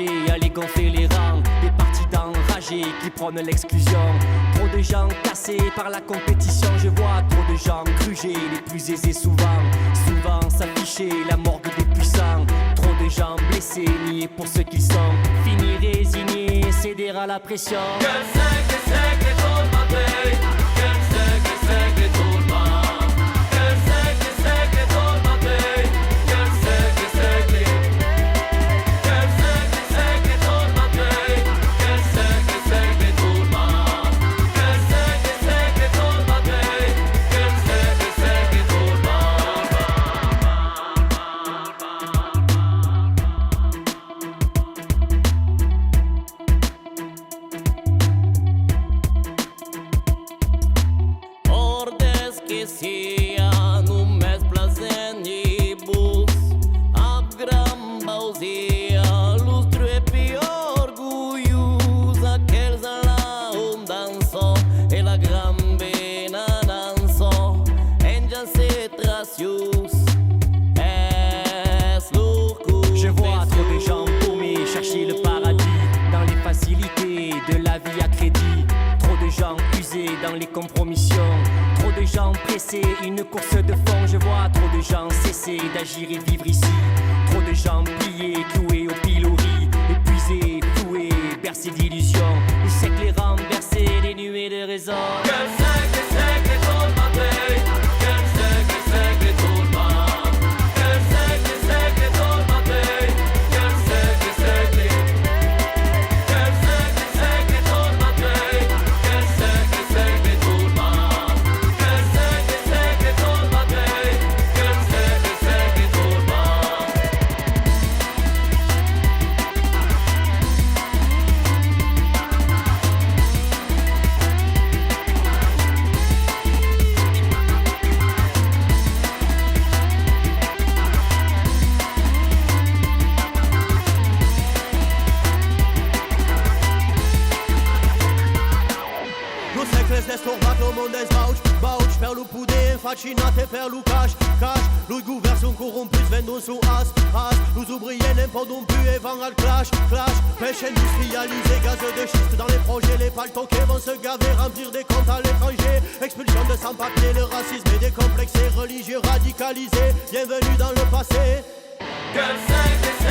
marché, aller gonfler les rangs. Des partis d'enragés qui prônent l'exclusion. Trop de gens cassés par la compétition. Je vois trop de gens gruger, les plus aisés souvent. Souvent s'afficher la morgue des puissants. Trop de gens blessés, niés pour ceux qu'ils sont. Finis résignés, céder à la pression. Quel siècle tourmenté. Quel siècle tourmenté. Quel siècle tourmenté. Quel siècle Quel siècle tourmenté. Quel siècle tourmenté. Quel siècle tourmenté. Quel siècle Ordes que sia no mes plazenibus ab gran bauzia lustro e orgulhos aqueles lá dançam e la gran bena dançam en se tracius es louco. Je vois trop de gens paumés chercher le paradis dans les facilités de la vie à crédit. Trop de gens usés dans les compromissions. Trop de gens pressés, une course de fond. Je vois trop de gens cesser d'agir et vivre ici. Trop de gens pliés, cloués au pilori. Épuisés, foués, bercés d'illusions. Le siècle est renversé, dénué de raison. Quel siècle tourmenté. Quel siècle tourmenté. Quel siècle tourmenté. Quel siècle Quel siècle tourmenté. Quel siècle tourmenté. Quel siècle tourmenté. Quel siècle tourmenté. Nu secrets de stormat, o monde esbauci, bauci Per lu pude infacinate, per lu cash, cash Lui guvern sunt corrompus, vendun su as, as Lus ouvriers n'importe plus et vend al clash, clash Pêche industrialisée, gaz de schiste dans les projets Les paltoquets vont se gaver, remplir des comptes à l'étranger Expulsion de sans-papiers, le racisme est décomplexé Religieux radicalisés, bienvenue dans le passé. Quel siècle